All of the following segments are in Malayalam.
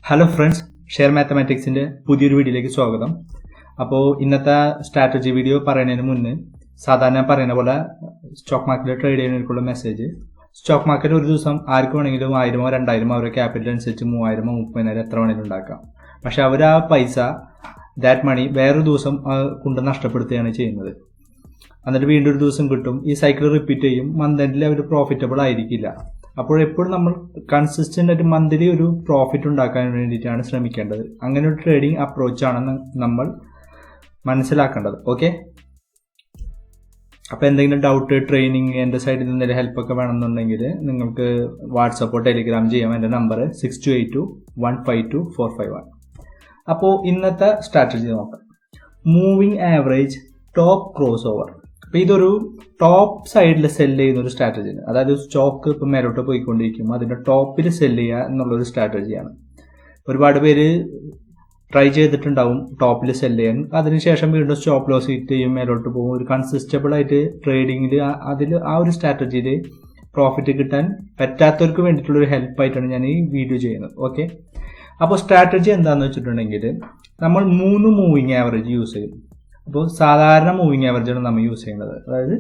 ഹലോ ഫ്രണ്ട്സ്, ഷെയർ മാത്തമാറ്റിക്സിന്റെ പുതിയൊരു വീഡിയോയിലേക്ക് സ്വാഗതം. അപ്പോൾ ഇന്നത്തെ സ്ട്രാറ്റജി വീഡിയോ പറയുന്നതിന് മുന്നേ സാധാരണ പറയുന്ന പോലെ സ്റ്റോക്ക് മാർക്കറ്റിൽ ട്രേഡ് ചെയ്യുന്നവർക്കുള്ള മെസ്സേജ്. സ്റ്റോക്ക് മാർക്കറ്റ് ഒരു ദിവസം ആർക്ക് വേണമെങ്കിലും 1000 2000 അവരുടെ ക്യാപിറ്റൽ അനുസരിച്ച് 3000 30,000 എത്ര വേണമെങ്കിലും ഉണ്ടാക്കാം. പക്ഷെ അവർ ആ പൈസ ദാറ്റ് മണി വേറൊരു ദിവസം കൊണ്ട് നഷ്ടപ്പെടുത്തുകയാണ് ചെയ്യുന്നത്. എന്നിട്ട് വീണ്ടും ഒരു ദിവസം കിട്ടും. ഈ സൈക്കിൾ റിപ്പീറ്റ് ചെയ്യും. മന്ത് എൻഡിൽ അവർ പ്രോഫിറ്റബിൾ ആയിരിക്കില്ല. അപ്പോൾ എപ്പോഴും നമ്മൾ കൺസിസ്റ്റന്റ് ആയിട്ട് മന്ത്ലി ഒരു പ്രോഫിറ്റ് ഉണ്ടാക്കാൻ വേണ്ടിയിട്ടാണ് ശ്രമിക്കേണ്ടത്. അങ്ങനെ ഒരു ട്രേഡിംഗ് അപ്രോച്ചാണ് നമ്മൾ മനസ്സിലാക്കേണ്ടത്. ഓക്കെ, അപ്പോൾ എന്തെങ്കിലും ഡൗട്ട്, ട്രെയിനിങ്, എൻ്റെ സൈഡിൽ നിന്ന് എന്തെങ്കിലും ഹെൽപ്പൊക്കെ വേണമെന്നുണ്ടെങ്കിൽ നിങ്ങൾക്ക് വാട്സപ്പോ ടെലിഗ്രാം ചെയ്യാം. എൻ്റെ നമ്പർ 6282152451. അപ്പോൾ ഇന്നത്തെ സ്ട്രാറ്റജി നോക്കാം. Moving average top cross over. അപ്പോൾ ഇതൊരു ടോപ്പ് സൈഡിൽ സെല്ല് ചെയ്യുന്ന ഒരു സ്ട്രാറ്റജിയാണ്. അതായത് സ്റ്റോക്ക് ഇപ്പം മേലോട്ട് പോയിക്കൊണ്ടിരിക്കും, അതിൻ്റെ ടോപ്പിൽ സെല്ല് ചെയ്യുക എന്നുള്ളൊരു സ്ട്രാറ്റജിയാണ്. ഒരുപാട് പേര് ട്രൈ ചെയ്തിട്ടുണ്ടാവും ടോപ്പിൽ സെല്ല് ചെയ്യാൻ. അതിനുശേഷം വീണ്ടും സ്റ്റോപ്പ് ലോസ് ഹിറ്റ് ചെയ്യും, മേലോട്ട് പോകും. ഒരു കൺസിസ്റ്റബിൾ ആയിട്ട് ട്രേഡിങ്ങിൽ അതിൽ ആ ഒരു സ്ട്രാറ്റജിയിൽ പ്രോഫിറ്റ് കിട്ടാൻ പറ്റാത്തവർക്ക് വേണ്ടിയിട്ടുള്ളൊരു ഹെൽപ്പായിട്ടാണ് ഞാൻ ഈ വീഡിയോ ചെയ്യുന്നത്. ഓക്കെ, അപ്പോൾ സ്ട്രാറ്റജി എന്താണെന്ന് വെച്ചിട്ടുണ്ടെങ്കിൽ നമ്മൾ 3 മൂവിങ് ആവറേജ് യൂസ് ചെയ്യും. അപ്പോൾ സാധാരണ മൂവിങ് ആവറേജാണ് നമ്മൾ യൂസ് ചെയ്യുന്നത്. അതായത്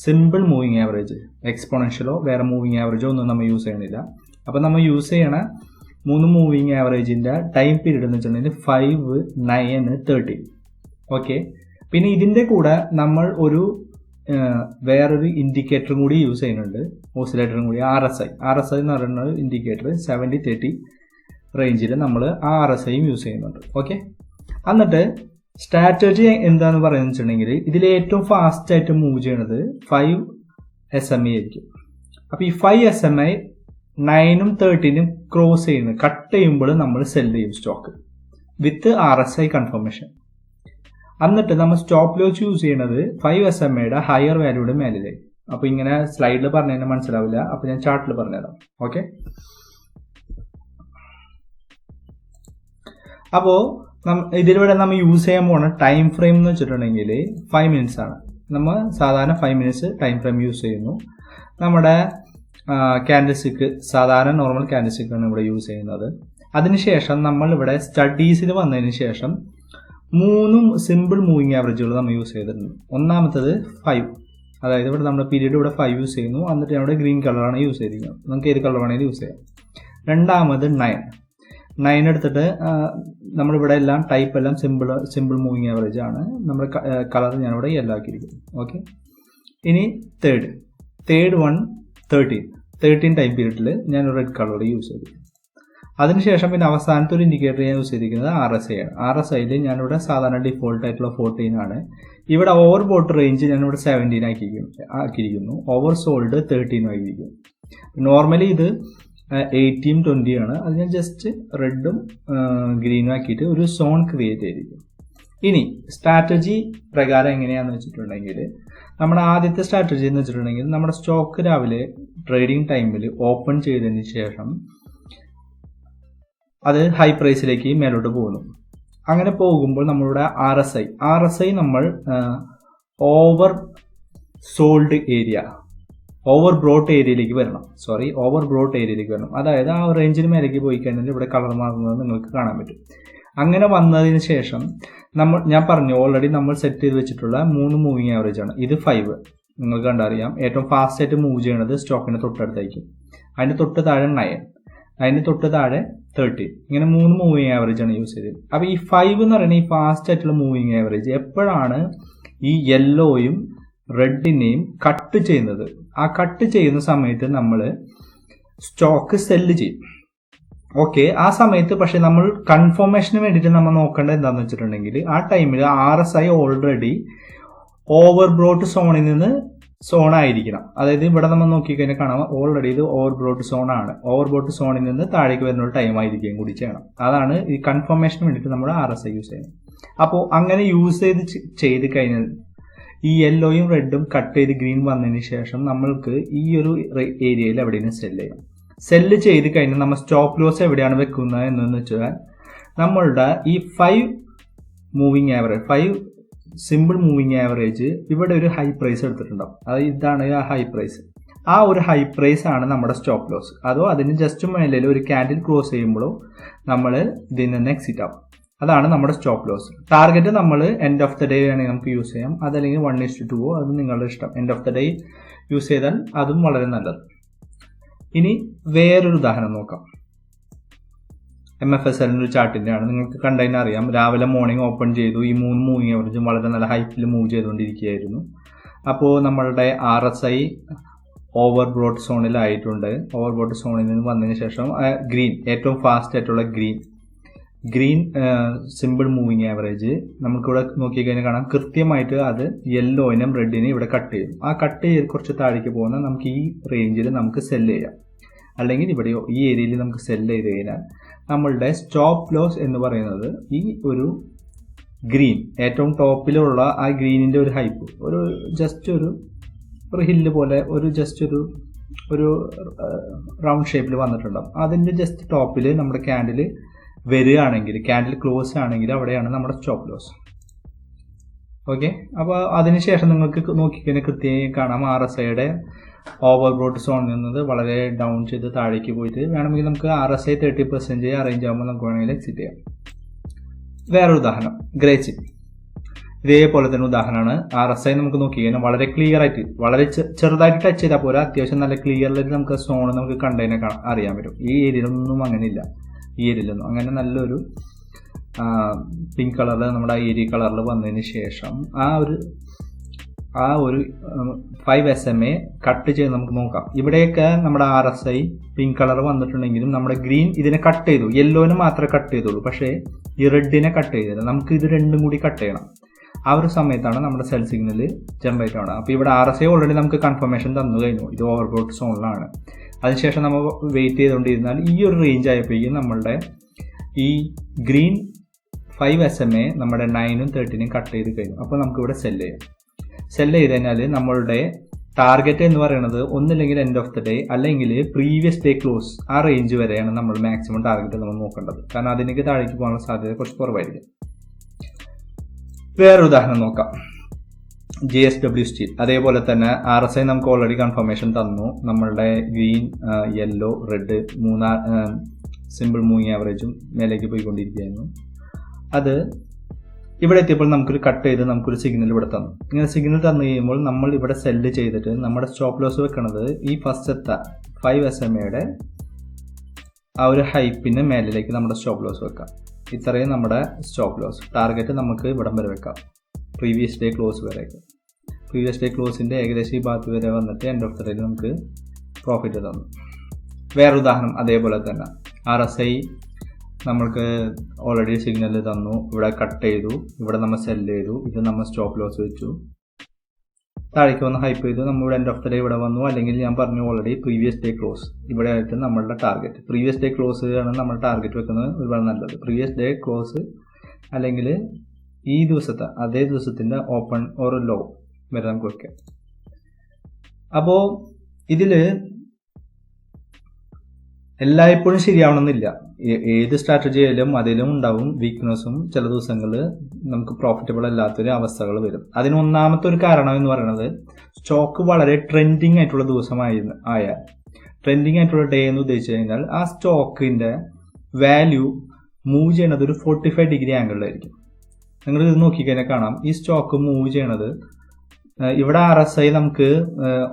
സിമ്പിൾ മൂവിങ് ആവറേജ്, എക്സ്പോണൻഷ്യലോ വേറെ മൂവിങ് ആവറേജോ ഒന്നും നമ്മൾ യൂസ് ചെയ്യണില്ല. അപ്പോൾ നമ്മൾ യൂസ് ചെയ്യണ 3 മൂവിങ് ആവറേജിൻ്റെ ടൈം പീരീഡ് എന്ന് വെച്ചിട്ടുണ്ടെങ്കിൽ 5, 9, 13. ഓക്കെ, പിന്നെ ഇതിൻ്റെ കൂടെ നമ്മൾ ഒരു വേറൊരു ഇൻഡിക്കേറ്ററും കൂടി യൂസ് ചെയ്യുന്നുണ്ട്, ഓസിലേറ്ററും കൂടി. RSI എന്ന് പറയുന്ന ഇൻഡിക്കേറ്റർ 70-30 റേഞ്ചിൽ നമ്മൾ ആ RSIയും യൂസ് ചെയ്യുന്നുണ്ട്. ഓക്കെ, എന്നിട്ട് സ്ട്രാറ്റജി എന്താണെന്ന് പറയുന്നത് വെച്ചിട്ടുണ്ടെങ്കിൽ ഇതിൽ ഏറ്റവും ഫാസ്റ്റ് ആയിട്ട് മൂവ് ചെയ്യണത് 5 SMA ആയിരിക്കും. അപ്പോൾ ഈ 5 SMA 9ഉം 13ഉം ക്രോസ് ചെയ്യുന്നത് കട്ട് ചെയ്യുമ്പോൾ നമ്മൾ സെല് ചെയ്യും സ്റ്റോക്ക് വിത്ത് RSI കൺഫർമേഷൻ. എന്നിട്ട് നമ്മൾ സ്റ്റോപ്പ് ലോസ് യൂസ് ചെയ്യണത് 5 SMയുടെ ഹയർ വാല്യൂയുടെ മേലിലെ. അപ്പോൾ ഇങ്ങനെ സ്ലൈഡിൽ പറഞ്ഞു കഴിഞ്ഞാൽ മനസ്സിലാവില്ല, അപ്പോൾ ഞാൻ ചാർട്ടിൽ പറഞ്ഞുതരാം. ഓക്കെ, അപ്പോൾ ഇതിലൂടെ നമ്മൾ യൂസ് ചെയ്യാൻ പോകുന്ന ടൈം ഫ്രെയിം എന്ന് വെച്ചിട്ടുണ്ടെങ്കിൽ 5 മിനിറ്റ്സ് ആണ്. നമ്മൾ സാധാരണ 5 മിനിറ്റ്സ് ടൈം ഫ്രെയിം യൂസ് ചെയ്യുന്നു. നമ്മുടെ ക്യാൻഡിൽസ്റ്റിക്ക് സാധാരണ നോർമൽ ക്യാൻഡിൽസ്റ്റിക്കാണ് ഇവിടെ യൂസ് ചെയ്യുന്നത്. അതിനുശേഷം നമ്മൾ ഇവിടെ സ്റ്റഡീസിൽ വന്നതിന് ശേഷം 3 സിമ്പിൾ മൂവിങ് ആവറേജുകൾ നമ്മൾ യൂസ് ചെയ്തിട്ടുണ്ട്. ഒന്നാമത്തത് 5, അതായത് ഇവിടെ നമ്മുടെ പീരീഡ് ഇവിടെ 5 യൂസ് ചെയ്യുന്നു. എന്നിട്ട് നമ്മുടെ ഗ്രീൻ കളറാണ് യൂസ് ചെയ്തിരിക്കുന്നത്. നമുക്ക് ഏത് കളർ വേണമെങ്കിലും യൂസ് ചെയ്യാം. രണ്ടാമത് 9 എടുത്തിട്ട് നമ്മളിവിടെ എല്ലാം ടൈപ്പ് എല്ലാം സിമ്പിൾ മൂവിങ് ആവറേജ് ആണ്. നമ്മുടെ കളർ ഞാനിവിടെ യെല്ലോ ആക്കിയിരിക്കും. ഓക്കെ, ഇനി തേർഡ് 13 ടൈം പീരീഡിൽ ഞാൻ റെഡ് കളർ യൂസ് ചെയ്തു. അതിനുശേഷം പിന്നെ അവസാനത്തെ ഒരു ഇൻഡിക്കേറ്റർ ഞാൻ യൂസ് ചെയ്തിരിക്കുന്നത് RSI ആണ്. RSIയിൽ ഞാനിവിടെ സാധാരണ ഡിഫോൾട്ട് ആയിട്ടുള്ള 14 ആണ്. ഇവിടെ ഓവർ ബോട്ട് റേഞ്ച് ഞാനിവിടെ 17 ആക്കിയിരിക്കുന്നു. ഓവർ സോൾഡ് 13 ആയിരിക്കും. നോർമലി ഇത് 18, 20 ആണ്. അത് ഞാൻ ജസ്റ്റ് റെഡും ഗ്രീനും ആക്കിയിട്ട് ഒരു സോൺ ക്രിയേറ്റ് ചെയ്തിരിക്കും. ഇനി സ്ട്രാറ്റജി പ്രകാരം എങ്ങനെയാണെന്ന് വെച്ചിട്ടുണ്ടെങ്കിൽ നമ്മുടെ ആദ്യത്തെ സ്ട്രാറ്റജി എന്ന് വെച്ചിട്ടുണ്ടെങ്കിൽ നമ്മുടെ സ്റ്റോക്ക് രാവിലെ ട്രേഡിംഗ് ടൈമിൽ ഓപ്പൺ ചെയ്തതിന് ശേഷം അത് ഹൈ പ്രൈസിലേക്ക് മേലോട്ട് പോകുന്നു. അങ്ങനെ പോകുമ്പോൾ നമ്മളുടെ RSI നമ്മൾ over sold area, over brought ഏരിയയിലേക്ക് വരണം. അതായത് ആ റേഞ്ചിന് മേലേക്ക് പോയി കഴിഞ്ഞാൽ ഇവിടെ കളർ മാറുന്നത് നിങ്ങൾക്ക് കാണാൻ പറ്റും. അങ്ങനെ വന്നതിന് ശേഷം ഞാൻ പറഞ്ഞു ഓൾറെഡി നമ്മൾ സെറ്റ് ചെയ്ത് വെച്ചിട്ടുള്ള 3 മൂവിങ് ആവറേജ് ആണ്. ഇത് 5 നിങ്ങൾക്ക് കണ്ടറിയാം. ഏറ്റവും ഫാസ്റ്റ് ആയിട്ട് മൂവ് ചെയ്യണത് സ്റ്റോക്കിന്റെ തൊട്ടടുത്തായിരിക്കും. അതിന്റെ തൊട്ട് താഴെ 9, അതിന് തൊട്ട് താഴെ 13. ഇങ്ങനെ 3 മൂവിങ് ആവറേജ് ആണ് യൂസ് ചെയ്തത്. അപ്പോൾ ഈ 5 എന്ന് പറയുന്നത് ഈ ഫാസ്റ്റ് ആയിട്ടുള്ള മൂവിങ് ആവറേജ് എപ്പോഴാണ് ഈ യെല്ലോയും റെഡിനെയും കട്ട് ചെയ്യുന്നത്. ആ കട്ട് ചെയ്യുന്ന സമയത്ത് നമ്മൾ സ്റ്റോക്ക് സെല്ല് ചെയ്യും. ഓക്കെ, ആ സമയത്ത് പക്ഷെ നമ്മൾ കൺഫർമേഷന് വേണ്ടിയിട്ട് നമ്മൾ നോക്കേണ്ടത് എന്താണെന്ന് വെച്ചിട്ടുണ്ടെങ്കിൽ ആ ടൈമിൽ RSI ഓൾറെഡി ഓവർ ബ്രോട്ട് സോണിൽ നിന്ന് സോൺ ആയിരിക്കണം. അതായത് ഇവിടെ നമ്മൾ നോക്കിക്കഴിഞ്ഞാൽ കാണാം ഓൾറെഡി ഇത് ഓവർ ബ്രോട്ട് സോൺ ആണ്. ഓവർ ബ്രോട്ട് സോണിൽ നിന്ന് താഴേക്ക് വരുന്ന ഒരു ടൈം ആയിരിക്കുകയും കൂടി ചെയ്യണം. അതാണ് ഈ കൺഫർമേഷന് വേണ്ടിയിട്ട് നമ്മൾ RSI യൂസ് ചെയ്യുന്നത്. അപ്പോൾ അങ്ങനെ യൂസ് ചെയ്ത് കഴിഞ്ഞാൽ ഈ യെല്ലോയും റെഡും കട്ട് ചെയ്ത് ഗ്രീൻ വന്നതിന് ശേഷം നമ്മൾക്ക് ഈ ഒരു ഏരിയയിൽ എവിടെയും സെല്ല് ചെയ്ത് കഴിഞ്ഞാൽ നമ്മൾ സ്റ്റോപ്പ് ലോസ് എവിടെയാണ് വെക്കുന്നത് എന്ന് വെച്ചാൽ നമ്മളുടെ ഈ 5 സിമ്പിൾ മൂവിങ് ആവറേജ് ഇവിടെ ഒരു ഹൈ പ്രൈസ് എടുത്തിട്ടുണ്ടാവും. അത് ഇതാണ് ആ ഹൈ പ്രൈസ്. ആ ഒരു ഹൈ പ്രൈസ് ആണ് നമ്മുടെ സ്റ്റോപ്പ് ലോസ്. അതോ അതിന് ജസ്റ്റ് മേലിൽ ഒരു ക്യാൻഡിൽ ക്ലോസ് ചെയ്യുമ്പോഴോ നമ്മൾ ഇതിൽ നിന്ന് എക്സിറ്റ് ആവും. അതാണ് നമ്മുടെ സ്റ്റോപ്പ് ലോസ്. ടാർഗറ്റ് നമ്മൾ എൻഡ് ഓഫ് ദ ഡേ ആണെങ്കിൽ നമുക്ക് യൂസ് ചെയ്യാം, അതല്ലെങ്കിൽ 1:2 അത് നിങ്ങളുടെ ഇഷ്ടം. End of the day use ചെയ്താൽ അതും വളരെ നല്ലത്. ഇനി വേറൊരു ഉദാഹരണം നോക്കാം. MFSL ഒരു ചാർട്ടിന്റെ ആണ്. നിങ്ങൾക്ക് കണ്ടതിന് അറിയാം, രാവിലെ മോർണിംഗ് ഓപ്പൺ ചെയ്തു, ഈ 3 മൂവിങ് ആവറേജും വളരെ നല്ല ഹൈപ്പിൽ മൂവ് ചെയ്തുകൊണ്ടിരിക്കുകയായിരുന്നു. അപ്പോൾ നമ്മളുടെ RSI ഓവർബ്രോഡ് സോണിലായിട്ടുണ്ട്. ഓവർബ്രോഡ് സോണിൽ നിന്ന് വന്നതിന് ശേഷം ഗ്രീൻ, ഏറ്റവും ഫാസ്റ്റ് ആയിട്ടുള്ള ഗ്രീൻ സിമ്പിൾ മൂവിങ് ആവറേജ് നമുക്കിവിടെ നോക്കിക്കഴിഞ്ഞാൽ കാണാം, കൃത്യമായിട്ട് അത് യെല്ലോയിനും റെഡിനും ഇവിടെ കട്ട് ചെയ്യും. ആ കട്ട് ചെയ്ത് കുറച്ച് താഴേക്ക് പോകുന്ന നമുക്ക് ഈ റേഞ്ചിൽ നമുക്ക് സെല്ല് ചെയ്യാം, അല്ലെങ്കിൽ ഇവിടെയോ ഈ ഏരിയയിൽ നമുക്ക് സെല്ല് ചെയ്ത് കഴിഞ്ഞാൽ നമ്മളുടെ സ്റ്റോപ്പ് ലോസ് എന്ന് പറയുന്നത് ഈ ഒരു ഗ്രീൻ ഏറ്റവും ടോപ്പിലുള്ള ആ ഗ്രീനിന്റെ ഒരു ഹൈപ്പ്, ഒരു ജസ്റ്റ് ഒരു ഹില്ല് പോലെ ഒരു റൗണ്ട് ഷേപ്പിൽ വന്നിട്ടുണ്ടാവും. അതിന്റെ ജസ്റ്റ് ടോപ്പിൽ നമ്മുടെ ക്യാൻഡിൽ വരികയാണെങ്കിൽ, ക്യാൻഡിൽ ക്ലോസ് ആണെങ്കിൽ അവിടെയാണ് നമ്മുടെ സ്റ്റോപ്പ് ലോസ്. ഓക്കെ, അപ്പോൾ അതിനുശേഷം നിങ്ങൾക്ക് നോക്കിക്കഴിഞ്ഞാൽ കൃത്യമായി കാണാം RSIയുടെ ഓവർബ്രോഡ് സോണിൽ നിന്നത് വളരെ ഡൗൺ ചെയ്ത് താഴേക്ക് പോയിട്ട് വേണമെങ്കിൽ നമുക്ക് RSI 30% അറേഞ്ച് ആകുമ്പോൾ നമുക്ക് വേണമെങ്കിൽ എക്സിറ്റ് ചെയ്യാം. വേറൊരു ഉദാഹരണം ഗ്രേച്ചിൻ, ഇതേപോലെ തന്നെ ഉദാഹരണമാണ്. RSI നമുക്ക് നോക്കിക്കഴിഞ്ഞാൽ വളരെ ക്ലിയർ ആയിട്ട്, വളരെ ചെറുതായിട്ട് ടച്ച് ചെയ്താൽ പോരാ, അത്യാവശ്യം നല്ല ക്ലിയറിലായിട്ട് നമുക്ക് സോൺ നമുക്ക് കണ്ടതിനെ അറിയാൻ പറ്റും. ഈ ഏരിയയിലൊന്നും അങ്ങനെ ഇല്ല, ഈ ഏരിയയിലൊന്നും അങ്ങനെ നല്ലൊരു പിങ്ക് കളറിൽ നമ്മുടെ ഏരിയ കളറിൽ വന്നതിന് ശേഷം ആ ഒരു 5 SMA കട്ട് ചെയ്ത് നമുക്ക് നോക്കാം. ഇവിടെയൊക്കെ നമ്മുടെ RSI പിങ്ക് കളർ വന്നിട്ടുണ്ടെങ്കിലും നമ്മുടെ ഗ്രീൻ ഇതിനെ കട്ട് ചെയ്തു, യെല്ലോനെ മാത്രമേ കട്ട് ചെയ്തുള്ളൂ, പക്ഷേ ഈ റെഡിനെ കട്ട് ചെയ്തില്ല. നമുക്ക് ഇത് രണ്ടും കൂടി കട്ട് ചെയ്യണം. ആ ഒരു സമയത്താണ് നമ്മുടെ സെൽ സിഗ്നൽ ജനറേറ്റ് ആവുന്നത്. അപ്പോൾ ഇവിടെ RSI ഓൾറെഡി നമുക്ക് കൺഫർമേഷൻ തന്നു കഴിഞ്ഞു, ഇത് ഓവർബ്രോഡ് സോണിലാണ്. അതിനുശേഷം നമ്മൾ വെയിറ്റ് ചെയ്തുകൊണ്ടിരുന്നാൽ ഈ ഒരു റേഞ്ച് ആയപ്പോഴേക്കും നമ്മളുടെ ഈ ഗ്രീൻ 5 SMA നമ്മുടെ 9ഉം 13ഉം കട്ട് ചെയ്ത് കഴിഞ്ഞു. അപ്പോൾ നമുക്കിവിടെ സെല്ല് ചെയ്യാം. സെല്ല് ചെയ്ത് കഴിഞ്ഞാൽ നമ്മളുടെ ടാർഗറ്റ് എന്ന് പറയുന്നത് ഒന്നില്ലെങ്കിൽ എൻഡ് ഓഫ് ദ ഡേ അല്ലെങ്കിൽ പ്രീവിയസ് ഡേ ക്ലോസ്, ആ റേഞ്ച് വരെയാണ് നമ്മൾ മാക്സിമം ടാർഗറ്റ് നമ്മൾ നോക്കേണ്ടത്. കാരണം അതിലേക്ക് താഴേക്ക് പോകാനുള്ള സാധ്യത കുറച്ച് കുറവായിരിക്കും. വേറൊരു ഉദാഹരണം നോക്കാം, JSW സ്റ്റീൽ. അതേപോലെ തന്നെ RSI നമുക്ക് ഓൾറെഡി കൺഫർമേഷൻ തന്നു. നമ്മളുടെ green, yellow, red 3 simple moving ആവറേജും മേലേക്ക് പോയിക്കൊണ്ടിരിക്കുകയായിരുന്നു. അത് ഇവിടെ എത്തിയപ്പോൾ നമുക്കൊരു കട്ട് ചെയ്ത് നമുക്കൊരു സിഗ്നൽ ഇവിടെ തന്നു. ഇങ്ങനെ സിഗ്നൽ തന്നു കഴിയുമ്പോൾ നമ്മൾ ഇവിടെ സെല്ല് ചെയ്തിട്ട് നമ്മുടെ സ്റ്റോപ്പ് ലോസ് വെക്കുന്നത് ഈ ഫസ്റ്റത്തെ 5 SMAയുടെ ആ ഒരു ഹൈപ്പിന് മേലിലേക്ക് നമ്മുടെ സ്റ്റോപ്പ് ലോസ് വെക്കാം. ഇത്രയും നമ്മുടെ സ്റ്റോപ്പ് ലോസ്. ടാർഗറ്റ് നമുക്ക് ഇവിടം വരെ വെക്കാം, പ്രീവിയസ് ഡേ ക്ലോസ് വരെയൊക്കെ. പ്രീവിയസ് ഡേ ക്ലോസിന്റെ ഏകദേശം ഈ ഭാഗത്ത് വരെ വന്നിട്ട് എൻഡ് ഓഫ് ദ ഡേയിൽ നമുക്ക് പ്രോഫിറ്റ് തന്നു. വേറെ ഉദാഹരണം അതേപോലെ തന്നെ RSI നമ്മൾക്ക് ഓൾറെഡി സിഗ്നൽ തന്നു, ഇവിടെ കട്ട് ചെയ്തു, ഇവിടെ നമ്മൾ സെല്ല് ചെയ്തു, ഇത് നമ്മൾ സ്റ്റോപ്പ് ലോസ് വെച്ചു, താഴേക്ക് വന്ന് ഹൈപ്പ് ചെയ്തു, നമ്മൾ എൻഡ് ഓഫ് ദ ഡേ ഇവിടെ വന്നു. അല്ലെങ്കിൽ ഞാൻ പറഞ്ഞു ഓൾറെഡി പ്രീവിയസ് ഡേ ക്ലോസ് ഇവിടെ ആയിട്ട് നമ്മളുടെ ടാർഗറ്റ്, പ്രീവിയസ് ഡേ ക്ലോസ് ആണ് നമ്മൾ ടാർഗറ്റ് വെക്കുന്നത് ഒരുപാട് നല്ലത്. പ്രീവിയസ് ഡേ ക്ലോസ് അല്ലെങ്കിൽ ഈ ദിവസത്തെ അതേ ദിവസത്തിന്റെ ഓപ്പൺ ഓർ ലോ വരെ നമുക്ക് വെക്കാം. അപ്പോൾ ഇതില് എല്ലായ്പ്പോഴും ശരിയാവണമെന്നില്ല. ഏത് സ്ട്രാറ്റജി ആയാലും അതിലും ഉണ്ടാവും വീക്ക്നെസ്സും. ചില ദിവസങ്ങളിൽ നമുക്ക് പ്രോഫിറ്റബിൾ അല്ലാത്തൊരു അവസ്ഥകൾ വരും. അതിന് ഒന്നാമത്തെ ഒരു കാരണം എന്ന് പറയുന്നത് സ്റ്റോക്ക് വളരെ ട്രെൻഡിങ് ആയിട്ടുള്ള ദിവസമായാൽ, ട്രെൻഡിങ് ആയിട്ടുള്ള ഡേ എന്ന് ഉദ്ദേശിച്ചു കഴിഞ്ഞാൽ ആ സ്റ്റോക്കിന്റെ വാല്യൂ മൂവ് ചെയ്യണത് ഒരു 45 ഡിഗ്രി ആംഗിളിലായിരിക്കും. നിങ്ങൾ ഇത് നോക്കിക്കഴിഞ്ഞാൽ കാണാം, ഈ സ്റ്റോക്ക് മൂവ് ചെയ്യണത് ഇവിടെ RSI നമുക്ക്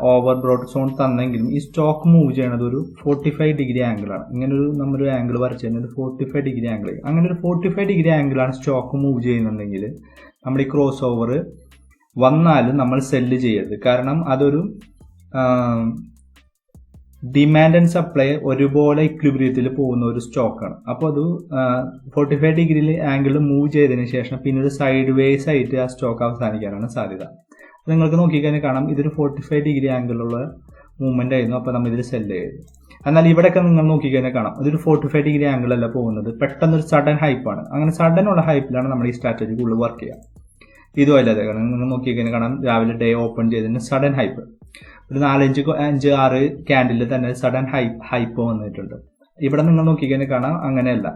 ഓവർ ബ്രോഡ് സോൺ തന്നെങ്കിലും ഈ സ്റ്റോക്ക് മൂവ് ചെയ്യണത് ഒരു 45 ഡിഗ്രി ആംഗിളാണ്. ഇങ്ങനൊരു നമ്മളൊരു ആംഗിൾ വരച്ചു കഴിഞ്ഞാൽ 45 ഡിഗ്രി ആംഗിൾ. അങ്ങനെ ഒരു 45 ഡിഗ്രി ആംഗിളാണ് സ്റ്റോക്ക് മൂവ് ചെയ്യുന്നുണ്ടെങ്കിൽ നമ്മൾ ഈ ക്രോസ് ഓവർ വന്നാലും നമ്മൾ സെല്ല് ചെയ്യരുത്. കാരണം അതൊരു ഡിമാൻഡ് ആൻഡ് സപ്ലൈ ഒരുപോലെ ഇക്വിലിബ്രിയത്തിൽ പോകുന്ന ഒരു സ്റ്റോക്കാണ്. അപ്പോൾ അത് 45 ഡിഗ്രി ആംഗിൾ മൂവ് ചെയ്തതിന് ശേഷം പിന്നെ ഒരു സൈഡ് വേസ് ആയിട്ട് ആ സ്റ്റോക്ക് അവസാനിക്കാനാണ് സാധ്യത. നിങ്ങൾക്ക് നോക്കിക്കഴിഞ്ഞാൽ കാണാം, ഇതൊരു 45 ഡിഗ്രി ആംഗിളുള്ള മൂവ്മെന്റ് ആയിരുന്നു. അപ്പോൾ നമ്മൾ ഇതിൽ സെല്ല് ചെയ്തു. എന്നാൽ ഇവിടെയൊക്കെ നിങ്ങൾ നോക്കിക്കഴിഞ്ഞാൽ കാണാം, ഇതൊരു 45 ഡിഗ്രി ആംഗിൾ അല്ല പോകുന്നത്, പെട്ടെന്നൊരു സഡൻ ഹൈപ്പാണ്. അങ്ങനെ സഡൻ ഉള്ള ഹൈപ്പിലാണ് നമ്മൾ ഈ സ്ട്രാറ്റജി കൂടുതൽ വർക്ക് ചെയ്യുക. ഇതും അല്ലാതെ കാരണം നിങ്ങൾ നോക്കിക്കഴിഞ്ഞാൽ കാണാം, രാവിലെ ഡേ ഓപ്പൺ ചെയ്തതിന് സഡൻ ഹൈപ്പ് ഒരു 4-5-6 ക്യാൻഡിൽ തന്നെ സഡൻ ഹൈപ്പ് വന്നിട്ടുണ്ട്. ഇവിടെ നിങ്ങൾ നോക്കിക്കഴിഞ്ഞാൽ കാണാം അങ്ങനെയല്ല.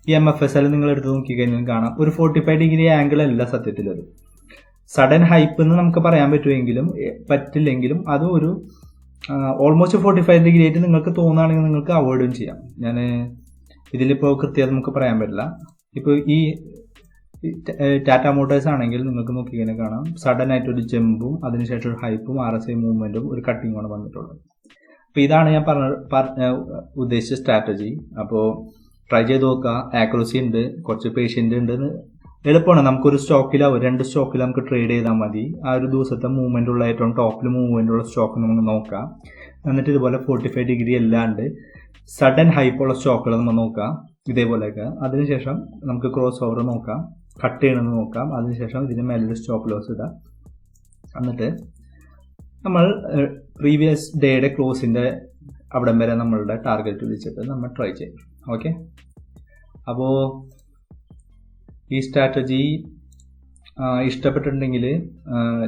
ഈ MFSL നിങ്ങൾ എടുത്ത് നോക്കിക്കഴിഞ്ഞാൽ കാണാം, ഒരു 45 ഡിഗ്രി ആംഗിൾ അല്ല സത്യത്തിൽ ഒരു സഡൻ ഹൈപ്പ് എന്ന് നമുക്ക് പറയാൻ പറ്റില്ലെങ്കിലും അതും ഒരു ഓൾമോസ്റ്റ് 45 ഡിഗ്രി ആയിട്ട് നിങ്ങൾക്ക് തോന്നുകയാണെങ്കിൽ നിങ്ങൾക്ക് അവോയ്ഡും ചെയ്യാം. ഞാൻ ഇതിലിപ്പോൾ കൃത്യത നമുക്ക് പറയാൻ പറ്റില്ല. ഇപ്പോൾ ഈ ടാറ്റ മോട്ടോഴ്സ് ആണെങ്കിൽ നിങ്ങൾക്ക് നോക്കിക്കഴിഞ്ഞാൽ കാണാം സഡൻ ആയിട്ടൊരു ജമ്പും അതിനുശേഷം ഒരു ഹൈപ്പും RSI മൂവ്മെന്റും ഒരു കട്ടിങ്ങുമാണ് വന്നിട്ടുള്ളത്. അപ്പോൾ ഇതാണ് ഞാൻ ഉദ്ദേശിച്ച സ്ട്രാറ്റജി. അപ്പോൾ ട്രൈ ചെയ്ത് നോക്കുക. ആക്യുറസി ഉണ്ട്, കുറച്ച് പേഷ്യൻ്റ് ഉണ്ട്, എളുപ്പമാണ്. നമുക്കൊരു സ്റ്റോക്കിൽ 2 സ്റ്റോക്കിൽ നമുക്ക് ട്രേഡ് ചെയ്താൽ മതി. ആ ഒരു ദിവസത്തെ മൂവ്മെന്റ് ഉള്ള ഏറ്റവും ടോപ്പിൽ മൂവ്മെന്റ് ഉള്ള സ്റ്റോക്ക് നമുക്ക് നോക്കാം. എന്നിട്ട് ഇതുപോലെ 45 ഡിഗ്രി അല്ലാണ്ട് സഡൻ ഹൈപ്പുള്ള സ്റ്റോക്കുകൾ നമ്മൾ നോക്കാം ഇതേപോലെയൊക്കെ. അതിനുശേഷം നമുക്ക് ക്രോസ് ഓവർ നോക്കാം, കട്ട് ചെയ്യണമെന്ന് നോക്കാം. അതിനുശേഷം ഇതിന് മേലെ സ്റ്റോപ്പ് ലോസ് ഇടാം. എന്നിട്ട് നമ്മൾ പ്രീവിയസ് ഡേയുടെ ക്ലോസിൻ്റെ അവിടം വരെ നമ്മളുടെ ടാർഗറ്റ് വിളിച്ചിട്ട് നമ്മൾ ട്രൈ ചെയ്യും. ഓക്കെ, അപ്പോൾ ഈ സ്ട്രാറ്റജി ഇഷ്ടപ്പെട്ടിട്ടുണ്ടെങ്കിൽ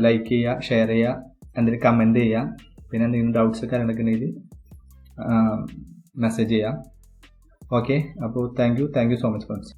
ലൈക്ക് ചെയ്യുക, ഷെയർ ചെയ്യുക, എന്തെങ്കിലും കമൻറ്റ് ചെയ്യുക. പിന്നെ എന്തെങ്കിലും ഡൗട്ട്സ് കാര്യങ്ങളൊക്കെ ഉണ്ടെങ്കിൽ മെസ്സേജ് ചെയ്യാം. ഓക്കെ, അപ്പോൾ thank you so much friends.